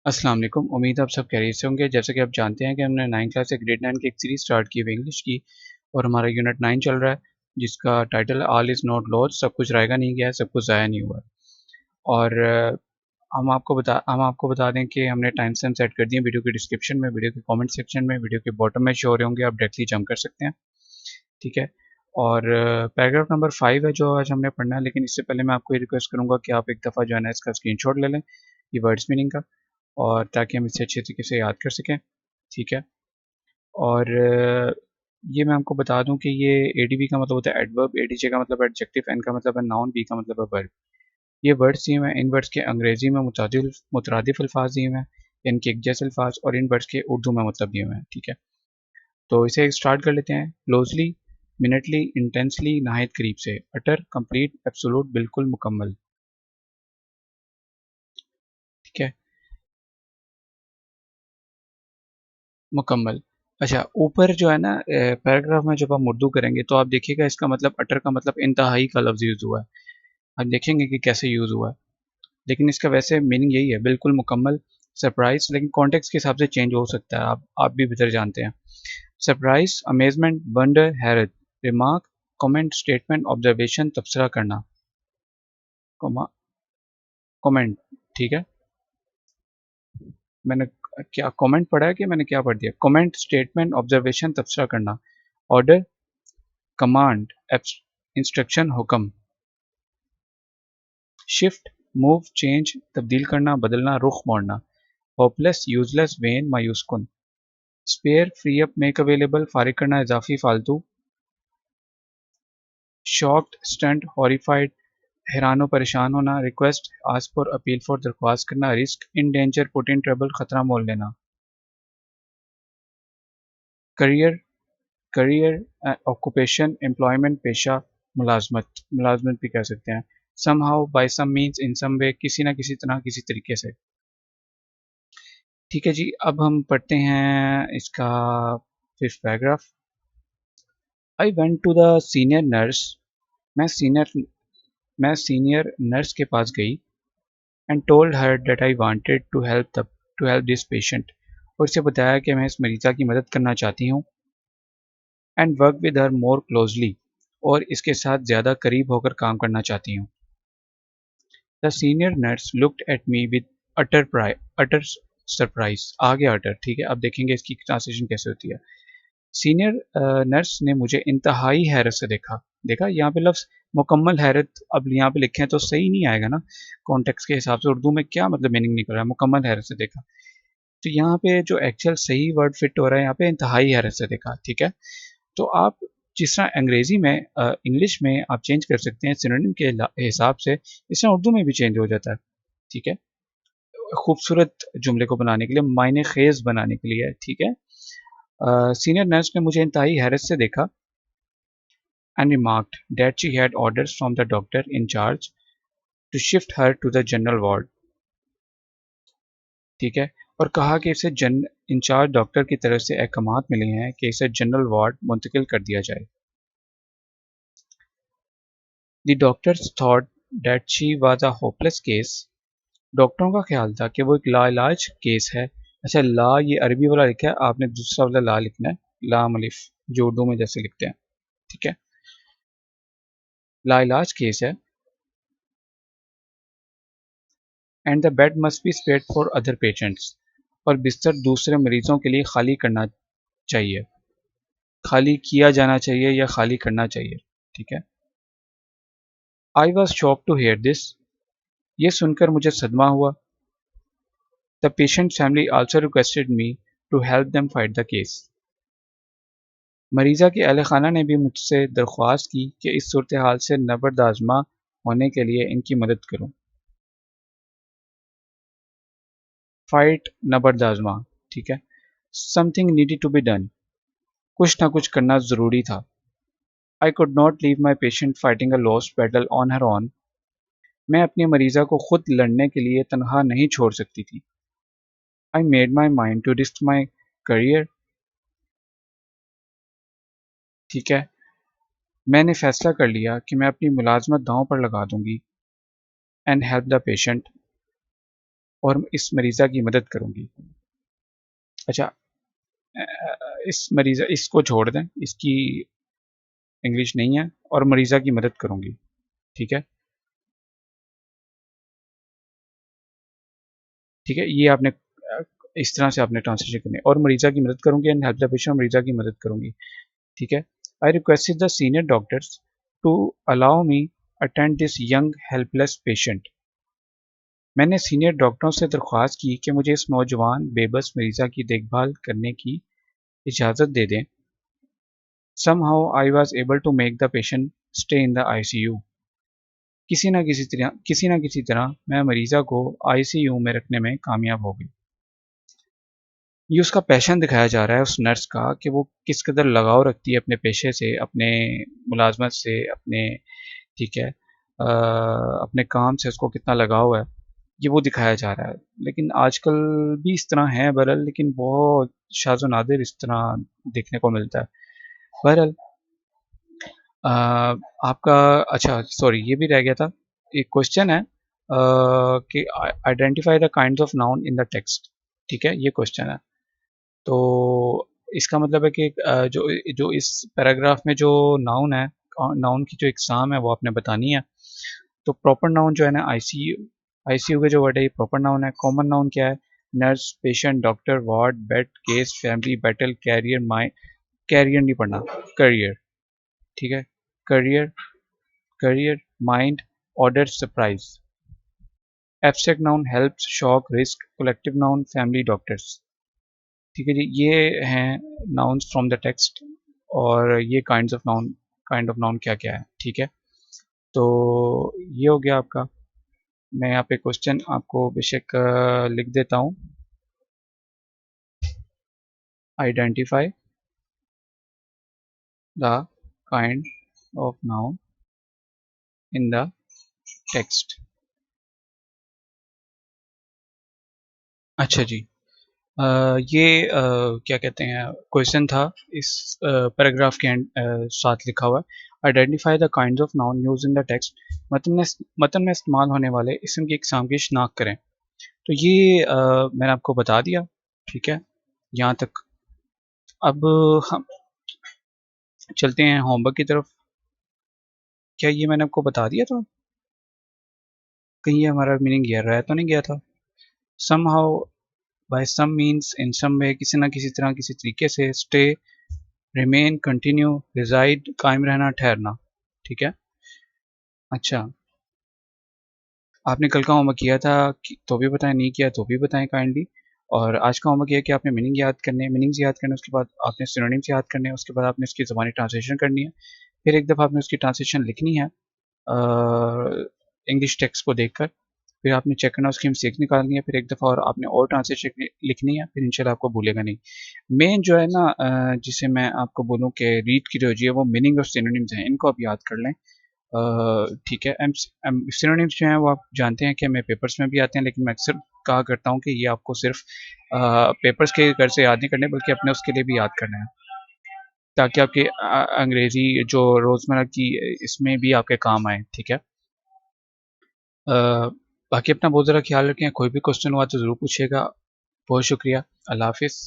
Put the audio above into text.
अस्सलाम वालेकुम। उम्मीद है आप सब खैरियत से होंगे। जैसे कि आप जानते हैं कि हमने 9th क्लास से ग्रेड 9 की एक सीरीज़ स्टार्ट की हुई है इंग्लिश की और हमारा यूनिट 9 चल रहा है, जिसका title all is not lost, सब कुछ रहेगा नहीं गया है, सब कुछ ज़ाया नहीं हुआ है। और हम आपको बता दें कि हमने टाइम स्टैम्प सेट कर दिए वीडियो के डिस्क्रिप्शन में, वीडियो के कमेंट सेक्शन में, वीडियो के बॉटम में शो हो रहे होंगे, आप डायरेक्टली जंप कर सकते हैं, ठीक है। और पैराग्राफ नंबर 5 है जो आज हमने पढ़ना है, लेकिन इससे पहले मैं आपको ये रिक्वेस्ट करूँगा कि आप एक दफ़ा जो है ना इसका स्क्रीनशॉट ले लें, ये वर्ड्स मीनिंग का, और ताकि हम इसे अच्छे तरीके से याद कर सकें, ठीक है। और ये मैं आपको बता दूं कि ये एडीवी का मतलब होता है एडवर्ब, एडीजे का मतलब है एडजेक्टिव, एन का मतलब है नाउन, बी का मतलब है वर्ब। ये वर्ड्स दिए हुए हैं, इन वर्ड्स के अंग्रेजी में मुतरादिफ अल्फाज दिए हुए हैं, इनके एक जैसे अल्फाज, और इन वर्ड्स के उर्दू में मतलब दिए हुए हैं, ठीक है। तो इसे स्टार्ट कर लेते हैं। क्लोजली, मिनटली, इंटेंसली, नहायत करीब से, अटर, कंप्लीट, एब्सोलूट, बिल्कुल, मुकम्मल, ठीक है। मुकम्मल। अच्छा, ऊपर जो है ना पैराग्राफ में जब हम उर्दू करेंगे तो आप देखिएगा इसका मतलब अटर का मतलब इंतहाई का लफ्ज़ यूज़ हुआ है। आप देखेंगे कि कैसे यूज़ हुआ है। लेकिन इसका वैसे मीनिंग यही है, बिल्कुल मुकम्मल, सरप्राइज़, लेकिन कॉन्टेक्स्ट के हिसाब से चेंज हो सकता है, आप भी बेहतर जानते हैं। सरप्राइज़, अमेज़मेंट, वंडर, हैरत, रिमार्क, कमेंट, स्टेटमेंट, ऑब्जर्वेशन, तबसरा करना, कॉमा, कमेंट, ठीक है। मैंने क्या कमेंट पढ़ा है कि मैंने क्या पढ़ दिया? कमेंट, स्टेटमेंट, ऑब्जर्वेशन, तबसरा करना, ऑर्डर, कमांड, इंस्ट्रक्शन, हुक्म, शिफ्ट, मूव, चेंज, तब्दील करना, बदलना, रुख मोड़ना, होपलेस, यूजलेस, वेन, मायूस कुन, spare, free up, make available, फारिग करना, इजाफी, फालतू, शॉक्ड, स्टंट, हॉरिफाइड, हैरान परेशान होना, request, ask for, appeal for, दरख्वास्त करना, risk, in danger, put in trouble, खतरा मोल लेना, करियर, करियर, ऑक्यूपेशन, एम्प्लॉयमेंट, पेशा, मुलाजमत, मुलाजमत भी कह सकते हैं, somehow, bye some means, in some way, किसी ना किसी तरह, किसी तरीके से, ठीक है जी। अब हम पढ़ते हैं इसका fifth paragraph. I went to the senior nurse, मैं सीनियर मैं सीनियर नर्स के पास गई, and told her that I wanted to help this patient, और इसे बताया कि मैं इस मरीज़ा की मदद करना चाहती हूँ, and work with her more closely, और इसके साथ ज़्यादा करीब होकर काम करना चाहती हूँ। The senior nurse looked at me with utter surprise, आ गया अटर, ठीक है। अब देखेंगे इसकी ट्रांसलेशन कैसे होती है। सीनियर नर्स ने मुझे इंतहाई हैरत से देखा, देखा यहाँ पे लफ्ज़ मुकम्मल हैरत अब यहाँ पे लिखे हैं तो सही नहीं आएगा ना, कॉन्टेक्स्ट के हिसाब से उर्दू में क्या मतलब मीनिंग निकल रहा है, मुकम्मल हैरत से देखा। तो यहाँ पे जो एक्चुअल सही वर्ड फिट हो रहा है यहाँ पे इंतहाई हैरत से देखा, ठीक है। तो आप जिस तरह अंग्रेजी में इंग्लिश में आप चेंज कर सकते हैं सिनोनिम के हिसाब से, इस तरह उर्दू में भी चेंज हो जाता है, ठीक है। खूबसूरत जुमले को बनाने के लिए, मायने खेज बनाने के लिए, ठीक है। सीनियर नर्स ने मुझे इंतहाई हैरत से देखा, and remarked that she had orders from the doctor in charge to shift her to the general ward, ठीक है। और कहा कि इसे जन इंचार्ज डॉक्टर की तरफ से अहकामात मिले हैं कि इसे जनरल वार्ड मुंतकिल कर दिया जाए। The doctors thought that she was a hopeless case, डॉक्टरों का ख्याल था कि वो एक लाइलाज केस है। अच्छा, ला ये अरबी वाला लिखा है, आपने दूसरा वाला ला लिखना है, लाम अलिफ, जो उर्दू में जैसे लिखते हैं, ठीक है। लाइलाज केस है, and the bed must be spared for other patients, और बिस्तर दूसरे मरीजों के लिए खाली करना चाहिए, खाली किया जाना चाहिए या खाली करना चाहिए, ठीक है। I was shock to hear this, ये सुनकर मुझे सदमा हुआ। The patient family also requested me to help them fight the case, मरीजा की अहल खाना ने भी मुझसे दरख्वास्त की कि इस सूरत हाल से नबरदाजमा होने के लिए इनकी मदद करूं। फाइट, नबरदाजमा, ठीक है। Something needed to be done, कुछ ना कुछ करना ज़रूरी था। I could not leave my patient fighting a lost battle on her own, मैं अपनी मरीज़ा को खुद लड़ने के लिए तनहा नहीं छोड़ सकती थी। I made my mind to risk my career, ठीक है। मैंने फैसला कर लिया कि मैं अपनी मुलाजमत दांव पर लगा दूंगी, एंड हेल्प द पेशेंट, और इस मरीज़ा की मदद करूँगी। अच्छा, इस मरीज़ा इसको छोड़ दें, इसकी इंग्लिश नहीं है, और मरीज़ा की मदद करूँगी, ठीक है? ठीक है, ये आपने इस तरह से आपने ट्रांसलेशन करनी है, और मरीज़ा की मदद करूँगी एंड हेल्प द पेशेंट, मरीज़ा की मदद करूँगी, ठीक है? I requested the senior doctors to allow me attend this young helpless patient. मैंने सीनियर डॉक्टरों से दरख्वास्त की कि मुझे इस नौजवान बेबस मरीज़ा की देखभाल करने की इजाज़त दे दें। Somehow I was able to make the patient stay in the ICU. किसी ना किसी तरह मैं मरीज़ा को आईसीयू में रखने में कामयाब हो गई। ये उसका पैशन दिखाया जा रहा है उस नर्स का कि वो किस कदर लगाव रखती है अपने पेशे से, अपने मुलाजमत से, अपने, ठीक है, अपने काम से उसको कितना लगाव है, ये वो दिखाया जा रहा है। लेकिन आजकल भी इस तरह है बहरहाल, लेकिन बहुत शाज़ व नादिर इस तरह देखने को मिलता है। बहरहाल आपका, अच्छा सॉरी ये भी रह गया था, एक क्वेश्चन है कि identify the kinds of noun in the text, ठीक है, ये क्वेश्चन है। तो इसका मतलब है कि जो जो इस पैराग्राफ में जो नाउन है, नाउन की जो इकसाम है वो आपने बतानी है। तो प्रॉपर नाउन जो है ना, आईसीयू, आईसीयू के जो वर्ड है ये प्रॉपर नाउन है। कॉमन नाउन क्या है? Nurse, patient, doctor, ward, bed, case, family, battle, career, my, career नहीं पढ़ना, करियर, ठीक है, career, career, mind, order, surprise. Abstract noun helps, shock, risk, collective noun family, doctors. ठीक है जी, ये हैं नाउन्स फ्रॉम द टेक्स्ट, और ये काइंड ऑफ नाउन क्या क्या है, ठीक है। तो ये हो गया आपका। मैं यहाँ पे क्वेश्चन आपको बेशक लिख देता हूँ। Identify the kind of noun in the text. अच्छा जी, ये क्या कहते हैं, क्वेश्चन था इस पैराग्राफ के साथ लिखा हुआ है। Identify the kinds of noun use in the text. मतन में इस्तेमाल होने वाले इसम की इकसाम की शनाख्त करें। तो ये मैंने आपको बता दिया, ठीक है, यहाँ तक। अब हम चलते हैं होमवर्क की तरफ। क्या ये मैंने आपको बता दिया था? कहीं ये हमारा मीनिंग गया रहा तो नहीं गया था? Somehow, by some means, in some way, किसी ना किसी तरह, किसी तरीके से, स्टे, रिमेन, कंटिन्यू, रिजाइड, कायम रहना, ठहरना, ठीक है। अच्छा, आपने कल का होमवर्क किया था तो भी बताएं, नहीं किया तो भी बताएं काइंडली। और आज का होमवर्क यह है कि आपने मीनिंग्स याद करने, उसके बाद आपने सिनोनिम्स याद करने, उसके बाद आपने इसकी ज़बानी ट्रांसलेशन करनी है। फिर एक दफ़ा आपने उसकी ट्रांसलेशन लिखनी है इंग्लिश टेक्स्ट को देखकर। फिर आपने चेक करना, उसकी मिस्टेक निकालनी है। फिर एक दफ़ा और आपने और ट्रांसलेशन लिखनी है, फिर इंशाल्लाह आपको भूलेगा नहीं। मेन जो है ना, जिसे मैं आपको बोलूँ कि रीड की जो है वो मीनिंग और सिनोनिम्स हैं, इनको आप याद कर लें, ठीक है। सिनोनिम्स जो हैं वो आप जानते हैं कि हमें पेपर्स में भी आते हैं, लेकिन मैं अक्सर कहा करता हूँ कि ये आपको सिर्फ पेपर्स के घर से याद नहीं करने, बल्कि अपने उसके लिए भी याद करना है, ताकि आपके अंग्रेज़ी जो रोज़मर्रा की इसमें भी आपके काम आए, ठीक है। बाकी अपना बहुत ज़रा ख्याल रखें। कोई भी क्वेश्चन हुआ तो ज़रूर पूछिएगा। बहुत शुक्रिया। अल्लाह हाफ़िज़।